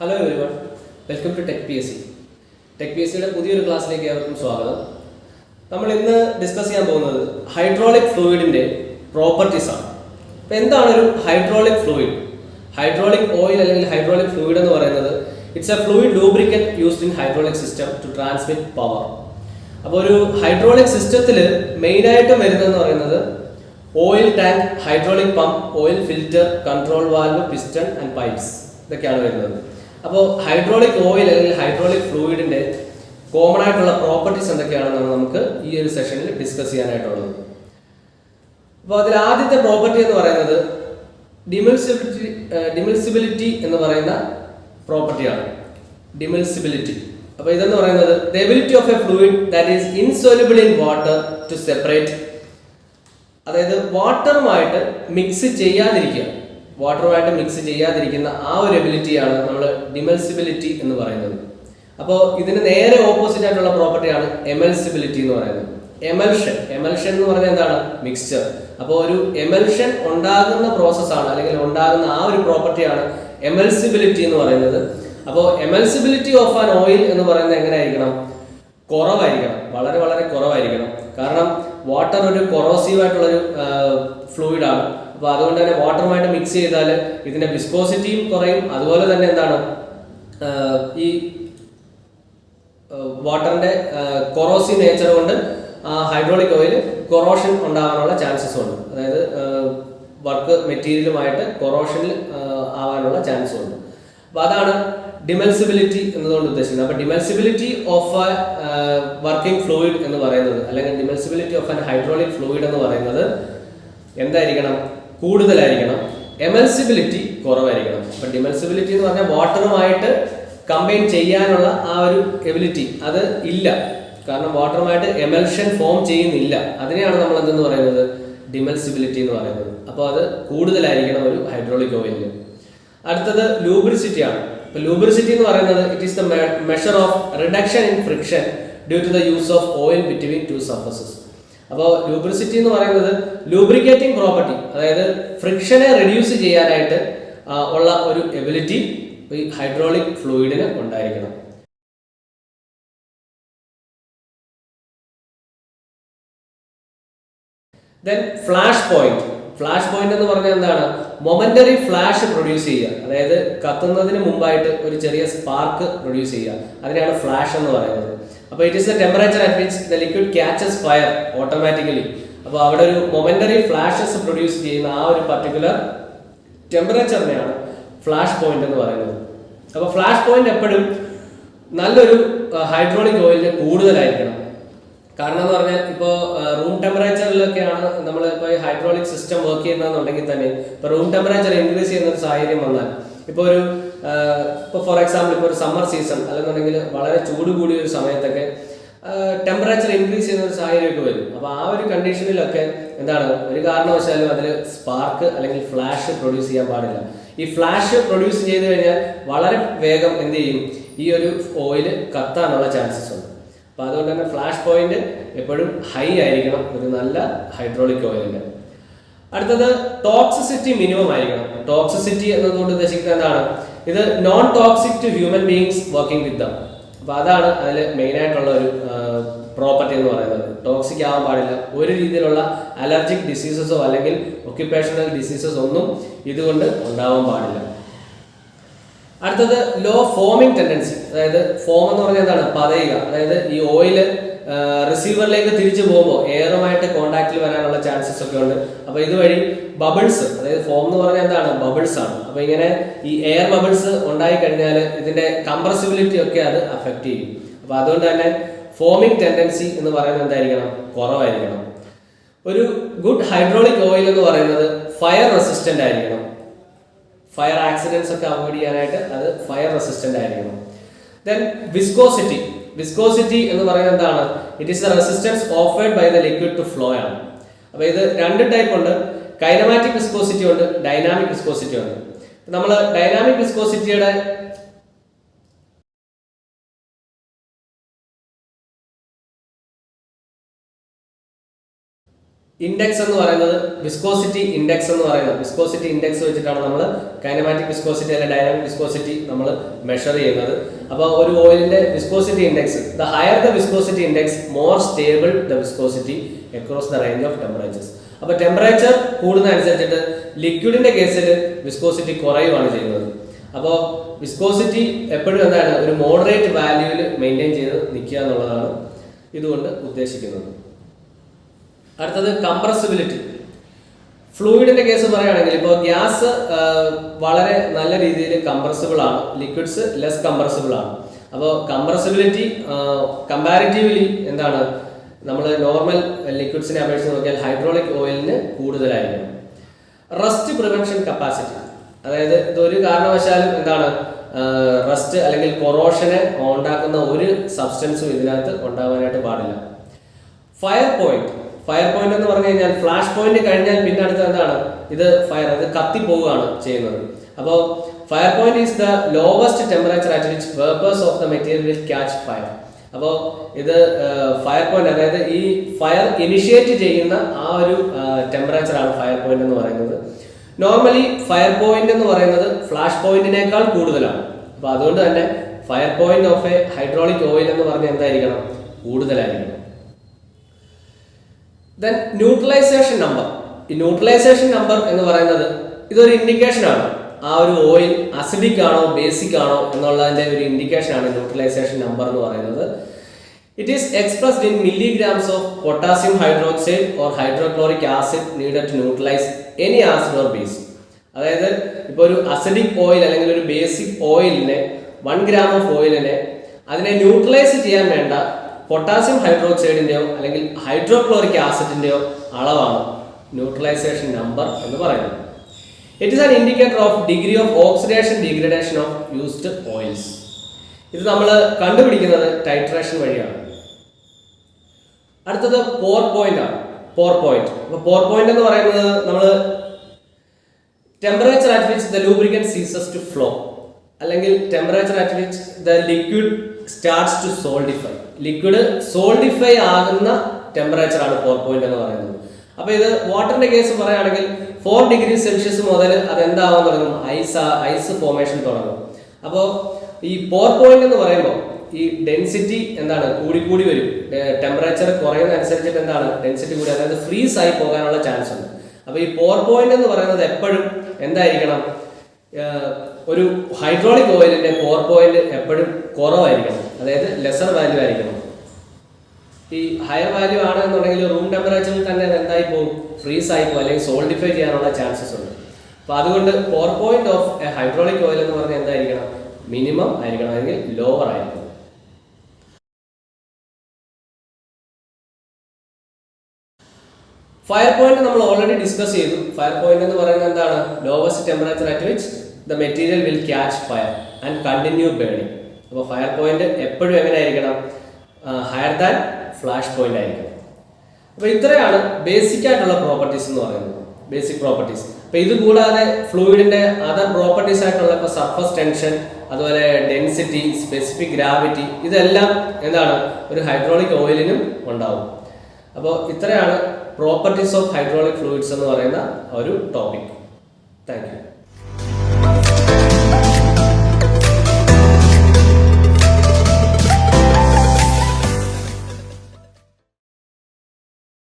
Hello everyone, welcome to tech P S C. Tech P S സിയുടെ പുതിയൊരു ക്ലാസ്സിലേക്ക് ഏവർക്കും സ്വാഗതം. നമ്മൾ ഇന്ന് ഡിസ്കസ് ചെയ്യാൻ പോകുന്നത് ഹൈഡ്രോളിക് ഫ്ലൂയിഡിന്റെ പ്രോപ്പർട്ടീസ് ആണ്. അപ്പോൾ എന്താണ് ഒരു ഹൈഡ്രോളിക് ഫ്ലൂയിഡ്? ഹൈഡ്രോളിക് ഓയിൽ അല്ലെങ്കിൽ ഹൈഡ്രോളിക് ഫ്ലൂയിഡ് എന്ന് പറയുന്നത് it's a fluid lubricant used in hydraulic system to transmit power. അപ്പോൾ ഒരു ഹൈഡ്രോളിക് സിസ്റ്റത്തിൽ മെയിനായിട്ടും വരുന്നതെന്ന് പറയുന്നത് oil tank, hydraulic pump, oil filter, control valve, piston and pipes, ഇതൊക്കെയാണ് വരുന്നത്. അപ്പോൾ ഹൈഡ്രോളിക് ഓയിൽ അല്ലെങ്കിൽ ഹൈഡ്രോളിക് ഫ്ലൂയിഡിന്റെ കോമൺ ആയിട്ടുള്ള പ്രോപ്പർട്ടീസ് എന്തൊക്കെയാണെന്നാണ് നമുക്ക് ഈ ഒരു സെഷനിൽ ഡിസ്കസ് ചെയ്യാനായിട്ടുള്ളത്. അപ്പോൾ അതിൽ ആദ്യത്തെ പ്രോപ്പർട്ടി എന്ന് പറയുന്നത് ഡിമിൾസിബിലിറ്റി എന്ന് പറയുന്ന പ്രോപ്പർട്ടിയാണ്. ഡിമിൾസിബിലിറ്റി. അപ്പോൾ ഇതെന്ന് പറയുന്നത് the ability of a fluid that is insoluble in water to separate, അതായത് വാട്ടറുമായിട്ട് മിക്സ് ചെയ്യാതിരിക്കുന്ന ആ ഒരു എബിലിറ്റിയാണ് നമ്മൾ ഡിമൾസിബിലിറ്റി എന്ന് പറയുന്നത്. അപ്പോൾ ഇതിന് നേരെ ഓപ്പോസിറ്റ് ആയിട്ടുള്ള പ്രോപ്പർട്ടിയാണ് എമൽസിബിലിറ്റി എന്ന് പറയുന്നത്. എമൽഷൻ എന്ന് പറഞ്ഞാൽ എന്താണ്? മിക്സ്ചർ. അപ്പോൾ ഒരു എമൽഷൻ ഉണ്ടാകുന്ന പ്രോസസ്സാണ് അല്ലെങ്കിൽ ഉണ്ടാകുന്ന ആ ഒരു പ്രോപ്പർട്ടിയാണ് എമൽസിബിലിറ്റി എന്ന് പറയുന്നത്. അപ്പോൾ എമൽസിബിലിറ്റി ഓഫ് ആൻ ഓയിൽ എന്ന് പറയുന്നത് എങ്ങനെയായിരിക്കണം? കുറവായിരിക്കണം, വളരെ വളരെ കുറവായിരിക്കണം. കാരണം വാട്ടർ ഒരു കൊറോസീവ് ആയിട്ടുള്ളൊരു ഫ്ലൂയിഡാണ്. അപ്പോൾ അതുകൊണ്ട് തന്നെ വാട്ടറുമായിട്ട് മിക്സ് ചെയ്താൽ ഇതിന്റെ വിസ്കോസിറ്റിയും കുറയും. അതുപോലെ തന്നെ എന്താണ്, ഈ വാട്ടറിന്റെ കൊറോസീവ് നേച്ചർ കൊണ്ട് ഹൈഡ്രോളിക് ഓയിൽ കൊറോഷൻ ഉണ്ടാകാനുള്ള ചാൻസസ് ഉണ്ട്. അതായത് വർക്ക് മെറ്റീരിയലുമായിട്ട് കൊറോഷനിൽ ആവാനുള്ള ചാൻസും ഉണ്ട്. അപ്പോൾ അതാണ് ഡിമൽസിബിലിറ്റി എന്നതുകൊണ്ട് ഉദ്ദേശിക്കുന്നത്. അപ്പോൾ ഡിമൽസിബിലിറ്റി ഓഫ് എ വർക്കിംഗ് ഫ്ലൂയിഡ് എന്ന് പറയുന്നത് അല്ലെങ്കിൽ ഡിമൽസിബിലിറ്റി ഓഫ് ആൻ ഹൈഡ്രോളിക് ഫ്ലൂയിഡ് എന്ന് പറയുന്നത് എന്തായിരിക്കണം? കൂടുതലായിരിക്കണം. എമൽസിബിലിറ്റി കുറവായിരിക്കണം. അപ്പോൾ ഡിമൽസിബിലിറ്റി എന്ന് പറഞ്ഞാൽ വാട്ടറുമായിട്ട് കമ്പൈൻ ചെയ്യാനുള്ള ആ ഒരു എബിലിറ്റി അത് ഇല്ല. കാരണം വാട്ടറുമായിട്ട് എമൽഷൻ ഫോം ചെയ്യുന്നില്ല. അതിനെയാണ് നമ്മൾ എന്തെന്ന് പറയുന്നത്? ഡിമൽസിബിലിറ്റി എന്ന് പറയുന്നത്. അപ്പോൾ അത് കൂടുതലായിരിക്കണം ഒരു ഹൈഡ്രോളിക് ഓയിലിന്. അടുത്തത് ലൂബ്രിസിറ്റി ആണ്. ഇപ്പോൾ ലൂബ്രിസിറ്റി എന്ന് പറയുന്നത് it is the measure of reduction in friction due to the use of oil between two surfaces. അപ്പോൾ ലൂബ്രിസിറ്റി എന്ന് പറയുന്നത് ലൂബ്രിക്കേറ്റിംഗ് പ്രോപ്പർട്ടി, അതായത് ഫ്രിക്ഷനെ റെഡ്യൂസ് ചെയ്യാനായിട്ട് ഉള്ള ഒരു എബിലിറ്റി ഈ ഹൈഡ്രോളിക് ഫ്ലൂയിഡിന് ഉണ്ടായിരിക്കണം. ദെൻ ഫ്ലാഷ് പോയിന്റ് എന്ന് പറഞ്ഞാൽ എന്താണ്? മൊമെന്ററി ഫ്ലാഷ് പ്രൊഡ്യൂസ് ചെയ്യുക, അതായത് കത്തുന്നതിന് മുമ്പായിട്ട് ഒരു ചെറിയ സ്പാർക്ക് പ്രൊഡ്യൂസ് ചെയ്യുക, അതിനെയാണ് ഫ്ലാഷ് എന്ന് പറയുന്നത്. അപ്പോൾ it is the temperature at which the liquid catches fire automatically. അപ്പോൾ അവിടെ ഒരു മൊമെന്ററി ഫ്ലാഷസ് പ്രൊഡ്യൂസ് ചെയ്യുന്ന ആ ഒരു പർട്ടിക്കുലർ ടെമ്പറേച്ചറിനെയാണ് ഫ്ലാഷ് പോയിന്റ് എന്ന് പറയുന്നത്. അപ്പോൾ ഫ്ലാഷ് പോയിന്റ് എപ്പോഴും നല്ലൊരു ഹൈഡ്രോളിക് ഓയിലിന് കൂടുതലായിരിക്കണം. കാരണം എന്ന് പറഞ്ഞാൽ ഇപ്പോൾ റൂം ടെമ്പറേച്ചറിലൊക്കെയാണ് നമ്മൾ ഇപ്പോൾ ഈ ഹൈഡ്രോളിക് സിസ്റ്റം വർക്ക് ചെയ്യുന്നതെന്നുണ്ടെങ്കിൽ തന്നെ ഇപ്പോൾ റൂം ടെമ്പറേച്ചർ ഇൻക്രീസ് ചെയ്യുന്ന ഒരു സാഹചര്യം വന്നാൽ, ഇപ്പോൾ ഫോർ എക്സാമ്പിൾ ഇപ്പോൾ ഒരു സമ്മർ സീസൺ അല്ലെന്നുണ്ടെങ്കിൽ വളരെ ചൂട് കൂടിയ ഒരു സമയത്തൊക്കെ ടെമ്പറേച്ചർ ഇൻക്രീസ് ചെയ്യുന്ന ഒരു സാഹചര്യമൊക്കെ വരും. അപ്പോൾ ആ ഒരു കണ്ടീഷനിലൊക്കെ എന്താണ്, ഒരു കാരണവശാലും അതിൽ സ്പാർക്ക് അല്ലെങ്കിൽ ഫ്ലാഷ് പ്രൊഡ്യൂസ് ചെയ്യാൻ പാടില്ല. ഈ ഫ്ലാഷ് പ്രൊഡ്യൂസ് ചെയ്ത് കഴിഞ്ഞാൽ വളരെ വേഗം എന്ത് ചെയ്യും? ഈ ഒരു ഓയിൽ കത്താനുള്ള ചാൻസസ് ഉണ്ട്. അപ്പോൾ അതുകൊണ്ട് തന്നെ ഫ്ലാഷ് പോയിന്റ് എപ്പോഴും ഹൈ ആയിരിക്കണം ഒരു നല്ല ഹൈഡ്രോളിക് ഓയിലിന്. അടുത്തത് ടോക്സിസിറ്റി മിനിമം ആയിരിക്കണം. ടോക്സിസിറ്റി എന്നതുകൊണ്ട് ഉദ്ദേശിക്കുന്നത് എന്താണ്? ഇത് non toxic to human beings working with them. അപ്പോൾ അതാണ് അതിൽ മെയിൻ ആയിട്ടുള്ള ഒരു പ്രോപ്പർട്ടി എന്ന് പറയുന്നത്. ടോക്സിക് ആവാൻ പാടില്ല. ഒരു രീതിയിലുള്ള അലർജിക് ഡിസീസസോ അല്ലെങ്കിൽ ഒക്യുപ്പേഷണൽ ഡിസീസസ് ഒന്നും ഇതുകൊണ്ട് ഉണ്ടാവാൻ പാടില്ല. അടുത്തത് ലോ ഫോമിംഗ് ടെൻഡൻസി, അതായത് ഫോം എന്ന് പറഞ്ഞാൽ എന്താണ്? പതയുക. അതായത് ഈ ഓയിൽ റിസീവറിലേക്ക് തിരിച്ചു പോകുമ്പോൾ എയറുമായിട്ട് കോണ്ടാക്റ്റിൽ വരാനുള്ള ചാൻസസ് ഒക്കെ ഉണ്ട്. അപ്പോൾ ഇതുവഴി ബബിൾസ്, അതായത് ഫോം എന്ന് പറഞ്ഞാൽ എന്താണ്? ബബിൾസ് ആണ്. അപ്പോൾ ഇങ്ങനെ ഈ എയർ ബബിൾസ് ഉണ്ടായി കഴിഞ്ഞാൽ ഇതിന്റെ കംപ്രസിബിലിറ്റി ഒക്കെ അത് അഫക്റ്റ് ചെയ്യും. അപ്പോൾ അതുകൊണ്ട് തന്നെ ഫോമിംഗ് ടെൻഡൻസി എന്ന് പറയുന്നത് എന്തായിരിക്കണം? കുറവായിരിക്കണം. ഒരു ഗുഡ് ഹൈഡ്രോളിക് ഓയിൽ എന്ന് പറയുന്നത് ഫയർ റെസിസ്റ്റന്റ് ആയിരിക്കണം. ഫയർ ആക്സിഡൻസ് ഒക്കെ അവോയ്ഡ് ചെയ്യാനായിട്ട് അത് ഫയർ റെസിസ്റ്റന്റ് ആയിരിക്കണം. ദെൻ വിസ്കോസിറ്റി എന്ന് പറയുന്നത് എന്താണ്? It is the resistance offered by the liquid to flow ആണ്. അപ്പോൾ ഇത് രണ്ട് ടൈപ്പ് ഉണ്ട്. കൈനമാറ്റിക് വിസ്കോസിറ്റി ഉണ്ട്, ഡൈനാമിക് വിസ്കോസിറ്റി ഉണ്ട്. നമ്മൾ ഡൈനാമിക് വിസ്കോസിറ്റിയുടെ ഇൻഡെക്സ് എന്ന് പറയുന്നത് വിസ്കോസിറ്റി ഇൻഡെക്സ് എന്ന് പറയുന്നത് വിസ്കോസിറ്റി ഇൻഡെക്സ് വെച്ചിട്ടാണ് നമ്മൾ കൈനമാറ്റിക് വിസ്കോസിറ്റി അല്ലെങ്കിൽ ഡൈനാമിക് വിസ്കോസിറ്റി നമ്മൾ മെഷർ ചെയ്യുന്നത്. അപ്പോൾ ഒരു ഓയിലിന്റെ viscosity index, the higher the viscosity index more stable the viscosity across the range of temperatures. അപ്പോൾ ടെമ്പറേച്ചർ കൂടുന്നതനുസരിച്ചിട്ട് ലിക്വിഡിന്റെ കേസിൽ വിസ്കോസിറ്റി കുറയുകയാണ് ചെയ്യുന്നത്. അപ്പോൾ വിസ്കോസിറ്റി എപ്പോഴും എന്താണ് ഒരു മോഡറേറ്റ് വാല്യൂവിൽ മെയിൻറ്റെയിൻ ചെയ്ത് നിൽക്കുക എന്നുള്ളതാണ് ഇതുകൊണ്ട് ഉദ്ദേശിക്കുന്നത്. അടുത്തത് കംപ്രസിബിലിറ്റി. ഫ്ലൂയിഡിന്റെ കേസ് പറയുകയാണെങ്കിൽ ഇപ്പോൾ ഗ്യാസ് വളരെ നല്ല രീതിയിൽ കംപ്രസിബിൾ ആണ്, ലിക്വിഡ്സ് ലെസ് കംപ്രസിബിൾ ആണ്. അപ്പോൾ കംപ്രസിബിലിറ്റി കമ്പാരിറ്റീവ്ലി എന്താണ് നമ്മൾ നോർമൽ ലിക്വിഡ്സിനെ അപേക്ഷിച്ച് നോക്കിയാൽ ഹൈഡ്രോളിക് ഓയിലിന് കൂടുതലായിരിക്കും. റസ്റ്റ് പ്രിവെൻഷൻ കപ്പാസിറ്റി, അതായത് ഇതൊരു കാരണവശാലും എന്താണ് റസ്റ്റ് അല്ലെങ്കിൽ കൊറോഷനെ ഉണ്ടാക്കുന്ന ഒരു സബ്സ്റ്റൻസും ഇതിനകത്ത് ഉണ്ടാവാനായിട്ട് പാടില്ല. ഫയർ പോയിന്റ് എന്ന് പറഞ്ഞു കഴിഞ്ഞാൽ ഫ്ലാഷ് പോയിന്റ് കഴിഞ്ഞാൽ പിന്നെ അടുത്ത എന്താണ് ഇത് ഫയർ, അത് കത്തിപ്പോവുകയാണ് ചെയ്യുന്നത്. അപ്പോൾ fire point is the lowest temperature at which vapours of the material will catch fire. അപ്പോൾ ഇത് ഫയർ പോയിന്റ്, അതായത് ഈ ഫയർ ഇനിഷ്യേറ്റ് ചെയ്യുന്ന ആ ഒരു ടെമ്പറേച്ചർ ആണ് ഫയർ പോയിന്റ് എന്ന് പറയുന്നത്. നോർമലി ഫയർ പോയിന്റ് എന്ന് പറയുന്നത് ഫ്ലാഷ് പോയിന്റിനേക്കാൾ കൂടുതലാണ്. അപ്പോൾ അതുകൊണ്ട് തന്നെ fire point of a hydraulic oil എന്ന് പറഞ്ഞാൽ എന്തായിരിക്കണം, കൂടുതലായിരിക്കണം. Then neutralisation number. ഈ ന്യൂട്രലൈസേഷൻ നമ്പർ എന്ന് പറയുന്നത് ഇതൊരു ഇൻഡിക്കേഷൻ ആണ്, ആ ഒരു ഓയിൽ അസിഡിക് ആണോ ബേസിക് ആണോ എന്നുള്ളതിന്റെ ഒരു ഇൻഡിക്കേഷൻ ആണ് ന്യൂട്രലൈസേഷൻ നമ്പർ എന്ന് പറയുന്നത്. It is expressed in milligrams of potassium hydroxide or hydrochloric acid needed to neutralise any acid or base. അതായത് ഇപ്പോൾ ഒരു അസിഡിക് ഓയിൽ അല്ലെങ്കിൽ ഒരു ബേസിക് ഓയിലിനെ 1 gram ഓഫ് ഓയിലിനെ അതിനെ ന്യൂട്രലൈസ് ചെയ്യാൻ വേണ്ട പൊട്ടാസ്യം ഹൈഡ്രോക്സൈഡിന്റെയോ അല്ലെങ്കിൽ ഹൈഡ്രോക്ലോറിക് ആസിഡിന്റെയോ അളവാണ് ന്യൂട്രലൈസേഷൻ നമ്പർ എന്ന് പറയുന്നത്. It is an indicator of degree of oxidation degradation of used oils. ഇത് നമ്മൾ കണ്ടുപിടിക്കുന്നത് ടൈട്രേഷൻ വഴിയാണ്. അടുത്തത് പോർ പോയിന്റ് ആണ്. പോർ പോയിന്റ് എന്ന് പറയുന്നത് നമ്മൾ temperature at which the lubricant ceases to flow, അല്ലെങ്കിൽ temperature at which the liquid starts to solidify. Liquid solidify ആകുന്ന ടെമ്പറേച്ചർ ആണ് പോർ പോയിന്റ് എന്ന് പറയുന്നത്. അപ്പൊ ഇത് വാട്ടറിന്റെ കേസ് പറയുകയാണെങ്കിൽ 4 ഡിഗ്രി സെൽഷ്യസ് മുതൽ അത് എന്താവാൻ തുടങ്ങും, ഐസ് ഫോർമേഷൻ തുടങ്ങും. അപ്പോൾ ഈ പോർ പോയിന്റ് എന്ന് പറയുമ്പോൾ ഈ ഡെൻസിറ്റി എന്താണ് കൂടി വരും. ടെമ്പറേച്ചർ കുറയുന്ന അനുസരിച്ചിട്ട് എന്താണ് ഡെൻസിറ്റി കൂടി, അതായത് ഫ്രീസ് ആയി പോകാനുള്ള ചാൻസ് ഉണ്ട്. അപ്പൊ ഈ പോർ പോയിന്റ് എന്ന് പറയുന്നത് എപ്പോഴും എന്തായിരിക്കണം, ഒരു ഹൈഡ്രോളിക് ഓയിലിന്റെ പോർ പോയിന്റ് എപ്പോഴും കുറവായിരിക്കണം, അതായത് ലെസർ വാല്യൂ ആയിരിക്കണം. ഈ ഹയർ വാല്യൂ ആണെന്നുണ്ടെങ്കിൽ റൂം ടെമ്പറേച്ചറിൽ തന്നെ അത് എന്തായി പോകും, ഫ്രീസ് ആയി പോകും, അല്ലെങ്കിൽ സോൾഡിഫൈ ചെയ്യാനുള്ള ചാൻസസ് ഉണ്ട്. അപ്പൊ അതുകൊണ്ട് pour point of a hydraulic oil എന്ന് പറഞ്ഞാൽ എന്തായിരിക്കണം, മിനിമം ആയിരിക്കണം, അല്ലെങ്കിൽ ലോവർ ആയിരിക്കണം. ഫയർ പോയിന്റ് നമ്മൾ ഓൾറെഡി ഡിസ്കസ് ചെയ്തു. ഫയർ പോയിന്റ് എന്ന് പറയുന്നത് എന്താണ്, lowest temperature at which the material will catch fire and continue burning. അപ്പോൾ ഫയർ പോയിന്റ് എപ്പോഴും എങ്ങനെ ആയിരിക്കണം, ഹയർ ദാൻ ഫ്ലാഷ് പോയിന്റ് ആയിരിക്കണം. അപ്പോൾ ഇത്രയാണ് ബേസിക് ആയിട്ടുള്ള പ്രോപ്പർട്ടീസ് എന്ന് പറയുന്നത്, ബേസിക് പ്രോപ്പർട്ടീസ്. അപ്പോൾ ഇത് കൂടാതെ ഫ്ലൂയിഡിന്റെ അതർ പ്രോപ്പർട്ടീസ് ആയിട്ടുള്ള ഇപ്പോൾ സർഫസ് ടെൻഷൻ, അതുപോലെ ഡെൻസിറ്റി, സ്പെസിഫിക് ഗ്രാവിറ്റി, ഇതെല്ലാം എന്താണ് ഒരു ഹൈഡ്രോളിക് ഓയിലിനും ഉണ്ടാവും. അപ്പോൾ ഇത്രയാണ് പ്രോപ്പർട്ടീസ് ഓഫ് ഹൈഡ്രോളിക് ഫ്ലൂയിഡ്സ് എന്ന് പറയുന്ന ഒരു ടോപ്പിക്. Thank you.